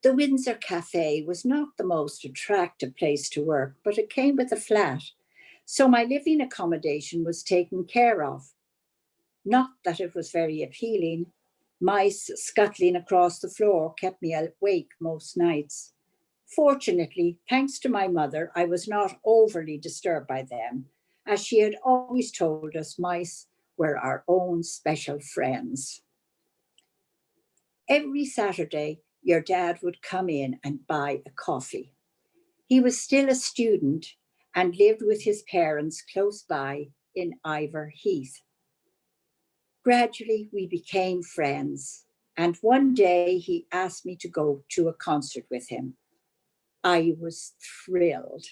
The Windsor Cafe was not the most attractive place to work, but it came with a flat, so my living accommodation was taken care of. Not that it was very appealing. Mice scuttling across the floor kept me awake most nights. Fortunately, thanks to my mother, I was not overly disturbed by them, as she had always told us mice were our own special friends. Every Saturday, your dad would come in and buy a coffee. He was still a student and lived with his parents close by in Ivor Heath. Gradually, we became friends, and one day he asked me to go to a concert with him. I was thrilled.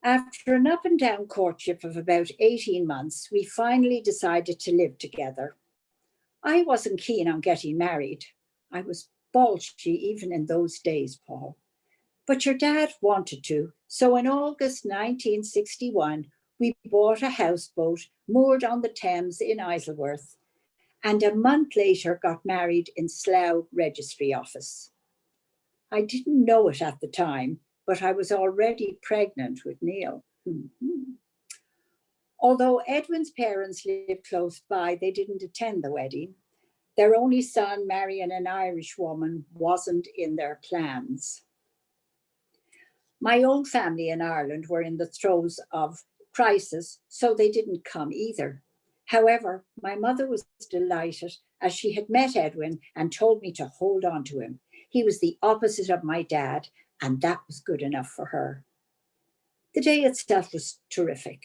After an up and down courtship of about 18 months, we finally decided to live together. I wasn't keen on getting married. I was balshy even in those days, Paul. But your dad wanted to, so in August 1961, we bought a houseboat moored on the Thames in Isleworth, and a month later got married in Slough Registry Office. I didn't know it at the time, but I was already pregnant with Neil. Although Edwin's parents lived close by, they didn't attend the wedding. Their only son marrying an Irish woman wasn't in their plans. My own family in Ireland were in the throes of crisis, so they didn't come either. However, my mother was delighted as she had met Edwin and told me to hold on to him. He was the opposite of my dad, and that was good enough for her. The day itself was terrific.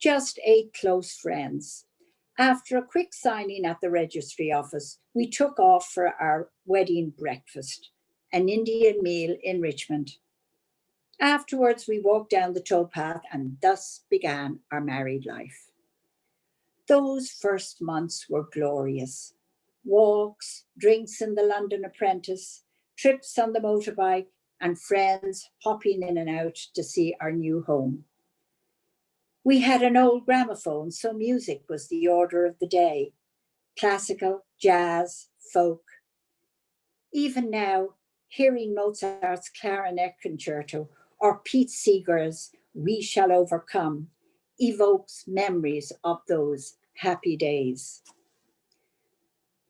Just 8 close friends. After a quick signing at the registry office, we took off for our wedding breakfast, an Indian meal in Richmond. Afterwards, we walked down the towpath, and thus began our married life. Those first months were glorious. Walks, drinks in the London Apprentice, trips on the motorbike, and friends hopping in and out to see our new home. We had an old gramophone, so music was the order of the day. Classical, jazz, folk. Even now, hearing Mozart's Clarinet Concerto or Pete Seeger's We Shall Overcome evokes memories of those happy days.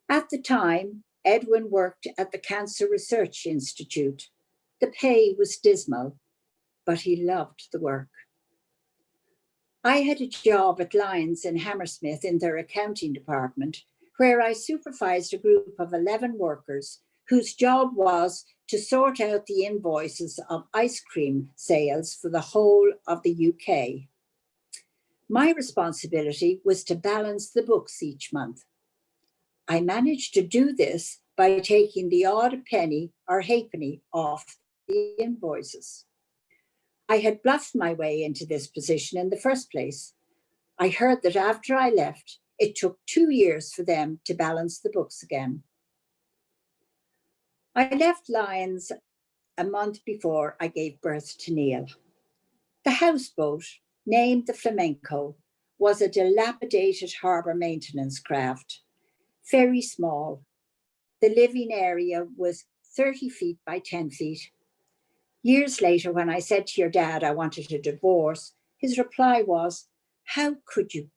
At the time, Edwin worked at the Cancer Research Institute. The pay was dismal, but he loved the work. I had a job at Lyons in Hammersmith in their accounting department, where I supervised a group of 11 workers whose job was to sort out the invoices of ice cream sales for the whole of the UK. My responsibility was to balance the books each month. I managed to do this by taking the odd penny or halfpenny off the invoices. I had bluffed my way into this position in the first place. I heard that after I left, it took 2 years for them to balance the books again. I left Lyons a month before I gave birth to Neil. The houseboat, named the Flamenco, was a dilapidated harbour maintenance craft, very small. The living area was 30 feet by 10 feet. Years later, when I said to your dad I wanted a divorce, his reply was, "How could you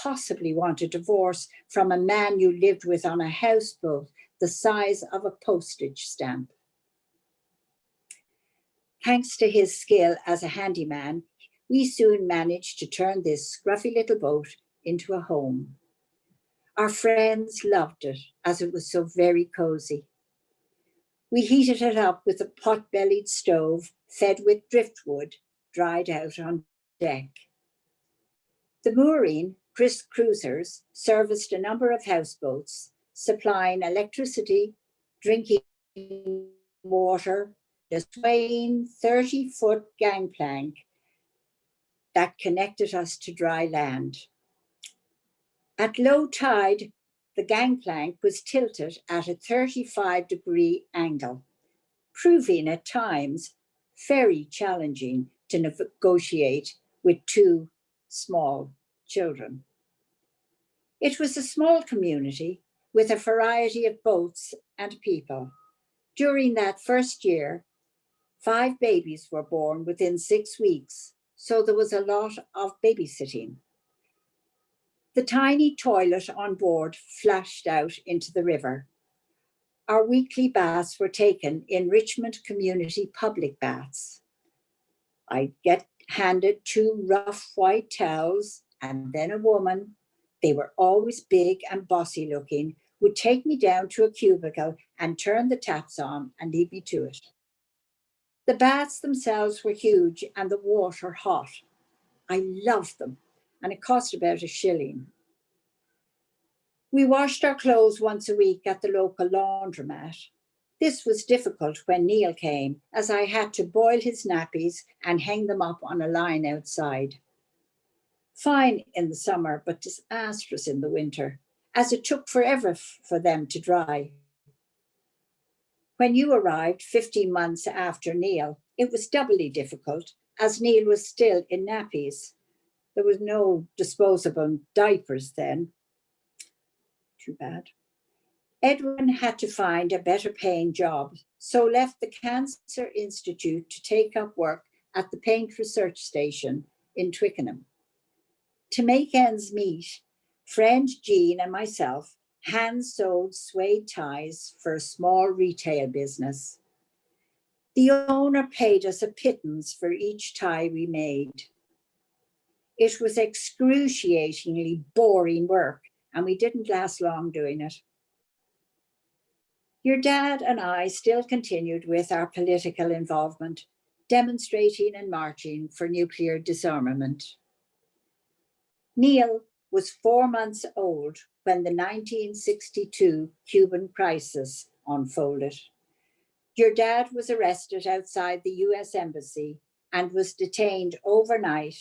possibly want a divorce from a man you lived with on a houseboat the size of a postage stamp?" Thanks to his skill as a handyman, we soon managed to turn this scruffy little boat into a home. Our friends loved it, as it was so very cozy. We heated it up with a pot-bellied stove fed with driftwood dried out on deck. The mooring, Chris Cruisers, serviced a number of houseboats, supplying electricity, drinking water, the swaying 30-foot gangplank that connected us to dry land. At low tide, the gangplank was tilted at a 35-degree angle, proving at times very challenging to negotiate with two small children. It was a small community with a variety of boats and people. During that first year, 5 babies were born within 6 weeks, so there was a lot of babysitting. The tiny toilet on board flashed out into the river. Our weekly baths were taken in Richmond Community Public Baths. I'd get handed 2 rough white towels, and then a woman, they were always big and bossy looking, would take me down to a cubicle and turn the taps on and leave me to it. The baths themselves were huge and the water hot. I loved them, and it cost about a shilling. We washed our clothes once a week at the local laundromat. This was difficult when Neil came, as I had to boil his nappies and hang them up on a line outside. Fine in the summer, but disastrous in the winter, as it took forever for them to dry. When you arrived 15 months after Neil, it was doubly difficult, as Neil was still in nappies. There was no disposable diapers then. Too bad. Edwin had to find a better paying job, so left the Cancer Institute to take up work at the Paint Research Station in Twickenham. To make ends meet, friend Jean and myself hand-sewed suede ties for a small retail business. The owner paid us a pittance for each tie we made. It was excruciatingly boring work, and we didn't last long doing it. Your dad and I still continued with our political involvement, demonstrating and marching for nuclear disarmament. Neil was 4 months old when the 1962 Cuban crisis unfolded. Your dad was arrested outside the US Embassy and was detained overnight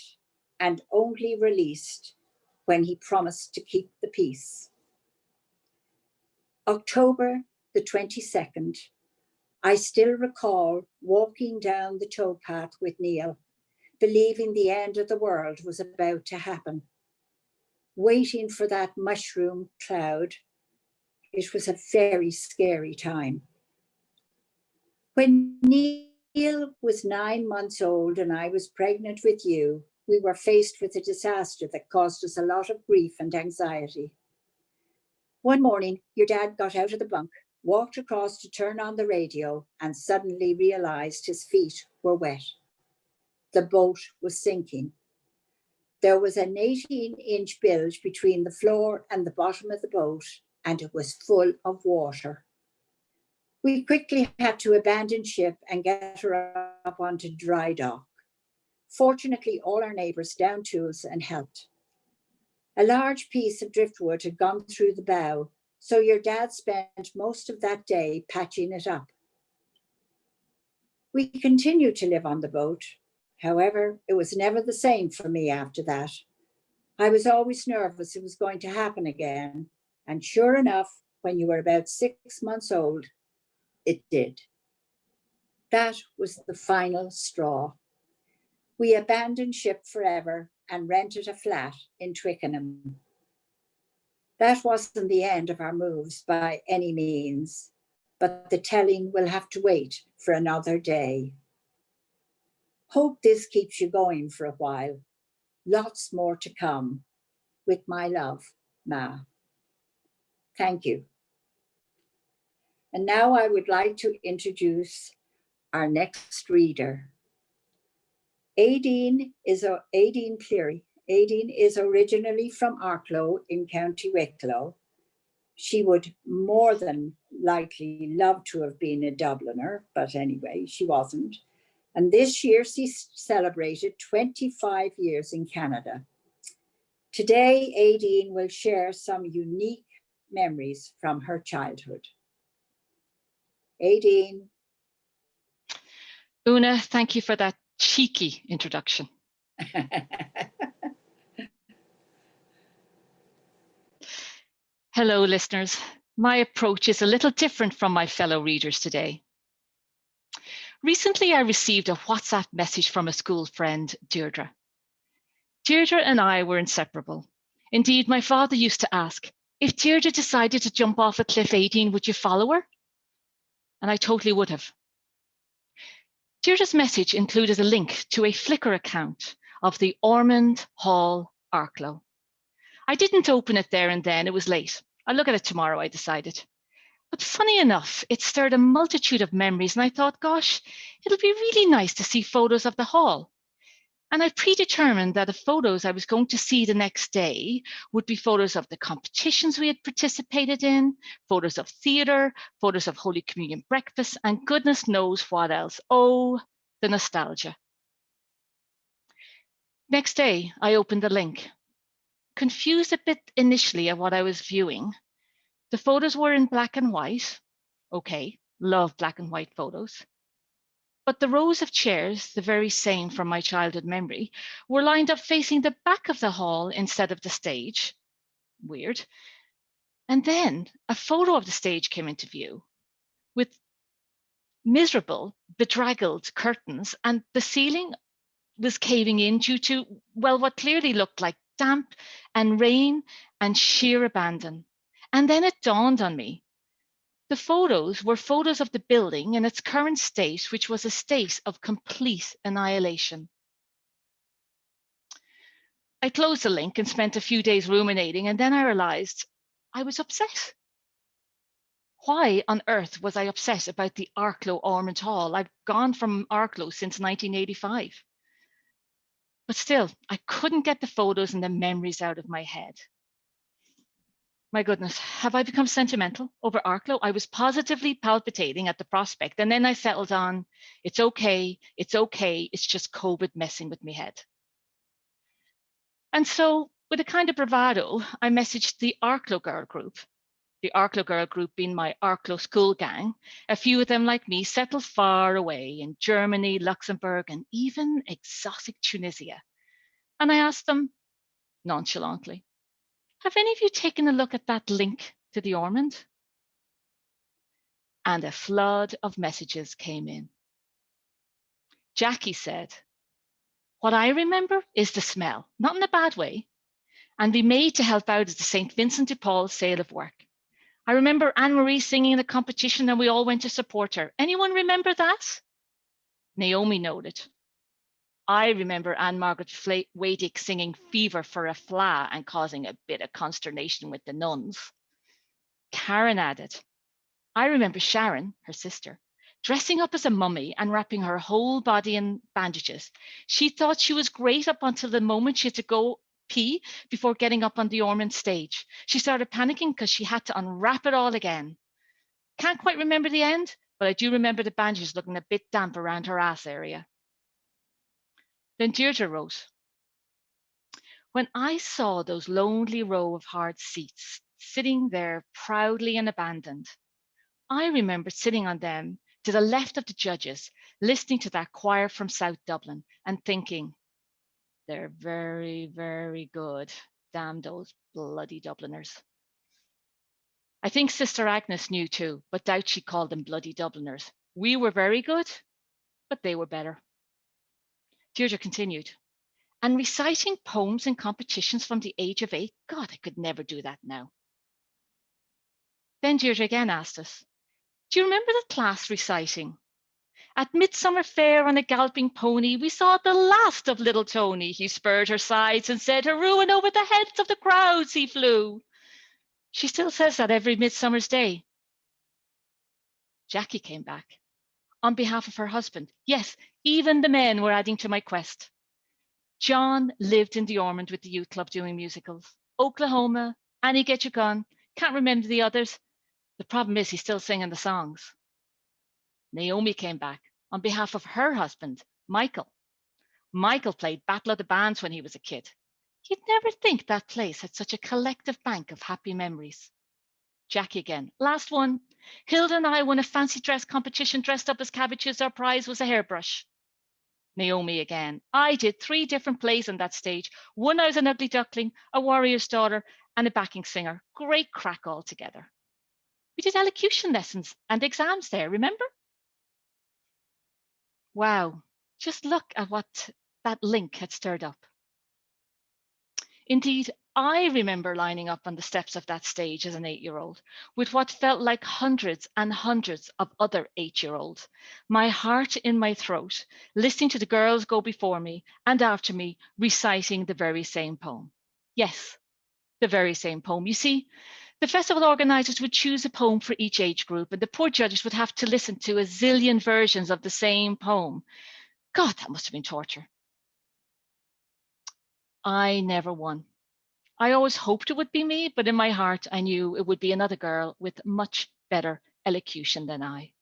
and only released when he promised to keep the peace. October the 22nd, I still recall walking down the towpath with Neil, believing the end of the world was about to happen, waiting for that mushroom cloud. It was a very scary time. When Neil was 9 months old and I was pregnant with you, we were faced with a disaster that caused us a lot of grief and anxiety. One morning, your dad got out of the bunk, walked across to turn on the radio, and suddenly realized his feet were wet. The boat was sinking. There was an 18-inch bilge between the floor and the bottom of the boat, and it was full of water. We quickly had to abandon ship and get her up onto dry dock. Fortunately, all our neighbours downed tools and helped. A large piece of driftwood had gone through the bow, so your dad spent most of that day patching it up. We continued to live on the boat. However, it was never the same for me after that. I was always nervous it was going to happen again, and sure enough, when you were about 6 months old, it did. That was the final straw. We abandoned ship forever and rented a flat in Twickenham. That wasn't the end of our moves by any means, but the telling will have to wait for another day. Hope this keeps you going for a while. Lots more to come. With my love, Ma. Thank you. And now I would like to introduce our next reader. Aideen Cleary. Aideen is originally from Arklow in County Wicklow. She would more than likely love to have been a Dubliner, but anyway, she wasn't. And this year she celebrated 25 years in Canada. Today, Aideen will share some unique memories from her childhood. Aideen. Una, thank you for that cheeky introduction. Hello, listeners. My approach is a little different from my fellow readers today. Recently, I received a WhatsApp message from a school friend, Deirdre. Deirdre and I were inseparable. Indeed, my father used to ask, if Deirdre decided to jump off a cliff 18, would you follow her? And I totally would have. Deirdre's message included a link to a Flickr account of the Ormond Hall Arklow. I didn't open it there and then, it was late. I'll look at it tomorrow, I decided. But funny enough, it stirred a multitude of memories, and I thought, gosh, it'll be really nice to see photos of the hall. And I predetermined that the photos I was going to see the next day would be photos of the competitions we had participated in, photos of theatre, photos of Holy Communion breakfast, and goodness knows what else. Oh, the nostalgia. Next day, I opened the link. Confused a bit initially at what I was viewing. The photos were in black and white. Okay, love black and white photos. But the rows of chairs, the very same from my childhood memory, were lined up facing the back of the hall instead of the stage. Weird. And then a photo of the stage came into view with miserable, bedraggled curtains, and the ceiling was caving in due to, well, what clearly looked like damp and rain and sheer abandon. And then it dawned on me. The photos were photos of the building in its current state, which was a state of complete annihilation. I closed the link and spent a few days ruminating, and then I realized I was upset. Why on earth was I upset about the Arklow Ormond Hall? I've gone from Arklow since 1985. But still, I couldn't get the photos and the memories out of my head. My goodness, have I become sentimental over Arklow? I was positively palpitating at the prospect, and then I settled on, it's okay, it's just COVID messing with me head. And so, with a kind of bravado, I messaged the Arklow Girl group, the Arklow Girl group being my Arklow school gang. A few of them, like me, settled far away in Germany, Luxembourg, and even exotic Tunisia. And I asked them nonchalantly, have any of you taken a look at that link to the Ormond? And a flood of messages came in. Jackie said, what I remember is the smell, not in a bad way, and be made to help out at the St. Vincent de Paul sale of work. I remember Anne-Marie singing in a competition and we all went to support her. Anyone remember that? Naomi nodded. I remember Anne-Margaret Wadick singing Fever for a Fla and causing a bit of consternation with the nuns. Karen added, I remember Sharon, her sister, dressing up as a mummy and wrapping her whole body in bandages. She thought she was great up until the moment she had to go pee before getting up on the Ormond stage. She started panicking because she had to unwrap it all again. Can't quite remember the end, but I do remember the bandages looking a bit damp around her ass area. Then Deirdre wrote, when I saw those lonely row of hard seats sitting there proudly and abandoned, I remember sitting on them to the left of the judges, listening to that choir from South Dublin and thinking, they're very, very good. Damn those bloody Dubliners. I think Sister Agnes knew too, but doubt she called them bloody Dubliners. We were very good, but they were better. Deirdre continued, and reciting poems in competitions from the age of 8, God, I could never do that now. Then Deirdre again asked us, do you remember the class reciting? At Midsummer Fair on a galloping pony, we saw the last of little Tony. He spurred her sides and said, hurroo, and over the heads of the crowds he flew. She still says that every Midsummer's Day. Jackie came back. On behalf of her husband, yes, even the men were adding to my quest. John lived in the Ormond with the youth club doing musicals. Oklahoma, Annie Get Your Gun, can't remember the others. The problem is he's still singing the songs. Naomi came back on behalf of her husband, Michael. Michael played Battle of the Bands when he was a kid. You'd never think that place had such a collective bank of happy memories. Jackie again, last one. Hilda and I won a fancy dress competition dressed up as cabbages. Our prize was a hairbrush. Naomi again, I did 3 different plays on that stage. One I was an ugly duckling, a warrior's daughter, and a backing singer. Great crack altogether. We did elocution lessons and exams there, remember? Wow, just look at what that link had stirred up. Indeed, I remember lining up on the steps of that stage as an 8-year-old with what felt like hundreds and hundreds of other 8-year-olds, my heart in my throat, listening to the girls go before me and after me reciting the very same poem. Yes, the very same poem. You see, the festival organisers would choose a poem for each age group, and the poor judges would have to listen to a zillion versions of the same poem. God, that must have been torture. I never won. I always hoped it would be me, but in my heart, I knew it would be another girl with much better elocution than I.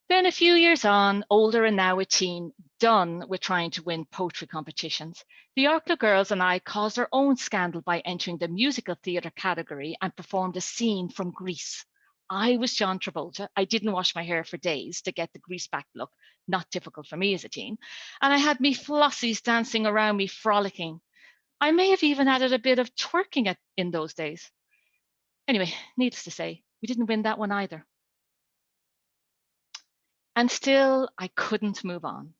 Then a few years on, older and now a teen, done with trying to win poetry competitions, the Arklow girls and I caused our own scandal by entering the musical theatre category and performed a scene from Greece. I was John Travolta. I didn't wash my hair for days to get the grease back look, not difficult for me as a teen. And I had me flossies dancing around me, frolicking. I may have even added a bit of twerking in those days. Anyway, needless to say, we didn't win that one either. And still, I couldn't move on.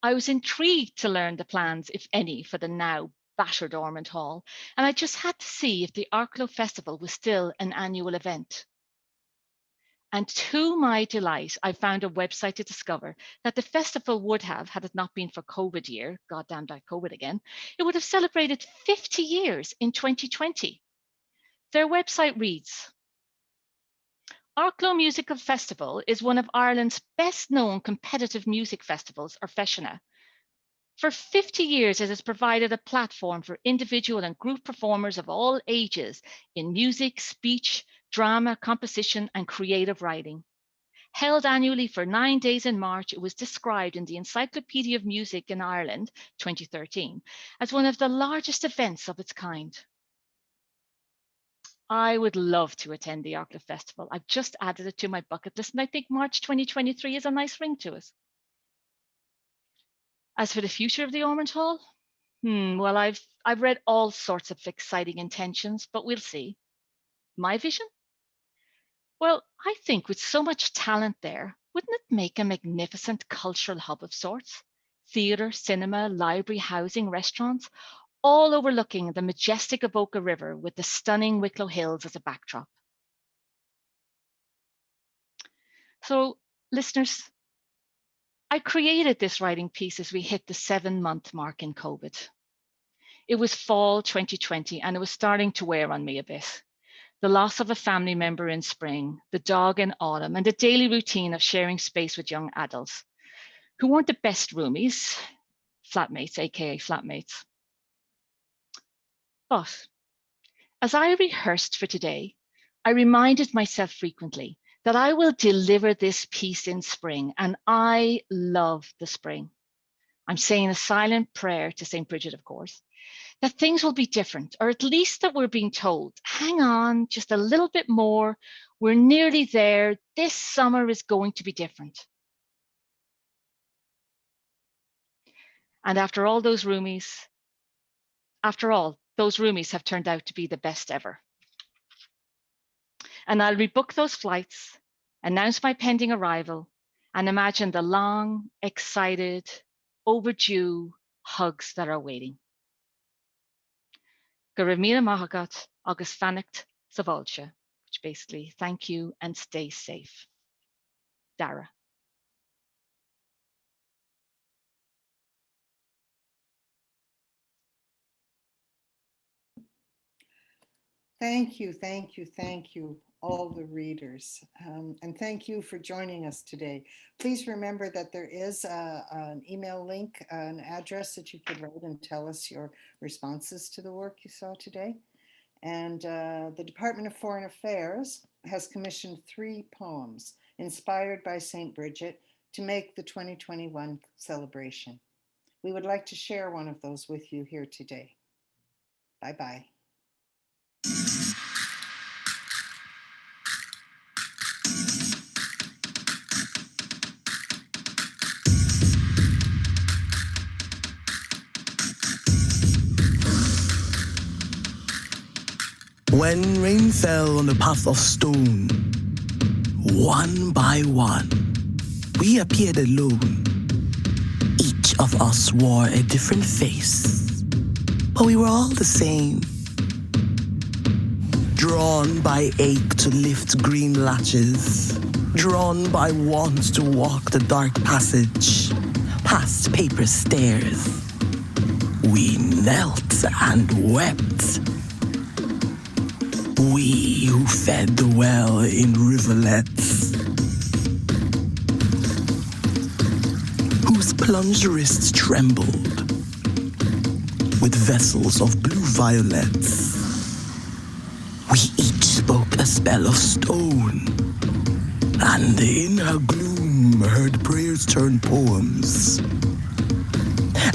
I was intrigued to learn the plans, if any, for the now battered Ormond Hall, and I just had to see if the Arklow Festival was still an annual event. And to my delight, I found a website to discover that the festival would have, had it not been for COVID year, goddamn that COVID again, it would have celebrated 50 years in 2020. Their website reads, Arklow Musical Festival is one of Ireland's best known competitive music festivals, or Festina. For 50 years, it has provided a platform for individual and group performers of all ages in music, speech, drama, composition, and creative writing. Held annually for 9 days in March, it was described in the Encyclopedia of Music in Ireland, 2013, as one of the largest events of its kind. I would love to attend the Arklow Festival. I've just added it to my bucket list, and I think March 2023 is a nice ring to it. As for the future of the Ormond Hall, well, I've read all sorts of exciting intentions, but we'll see. My vision? Well, I think with so much talent there, wouldn't it make a magnificent cultural hub of sorts? Theatre, cinema, library, housing, restaurants, all overlooking the majestic Avoca River with the stunning Wicklow Hills as a backdrop. So, listeners, I created this writing piece as we hit the 7-month mark in COVID. It was fall 2020 and it was starting to wear on me a bit. The loss of a family member in spring, the dog in autumn, and the daily routine of sharing space with young adults who weren't the best roomies, flatmates, aka flatmates. But as I rehearsed for today, I reminded myself frequently that I will deliver this piece in spring, and I love the spring. I'm saying a silent prayer to St. Bridget, of course, that things will be different, or at least that we're being told, hang on just a little bit more, we're nearly there, this summer is going to be different. And after all, those roomies have turned out to be the best ever. And I'll rebook those flights, announce my pending arrival, and imagine the long, excited, overdue hugs that are waiting. Go raibh míle maith agat agus fanacht sa bhfáilte, which basically, thank you and stay safe. Dara. Thank you, thank you, thank you, all the readers. And thank you for joining us today. Please remember that there is an email link, an address that you could write and tell us your responses to the work you saw today. And the Department of Foreign Affairs has commissioned 3 poems inspired by St. Bridget to make the 2021 celebration. We would like to share one of those with you here today. Bye-bye. When rain fell on the path of stone, one by one, we appeared alone. Each of us wore a different face, but we were all the same. Drawn by ache to lift green latches, drawn by want to walk the dark passage, past paper stairs, we knelt and wept. We who fed the well in rivulets, whose plunged wrists trembled with vessels of blue violets. We each spoke a spell of stone, and in her gloom heard prayers turn poems.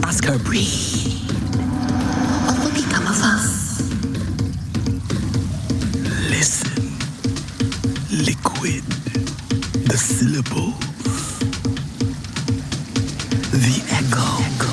Ask her, breathe, what will become of us? Listen, liquid, the syllables, the echo.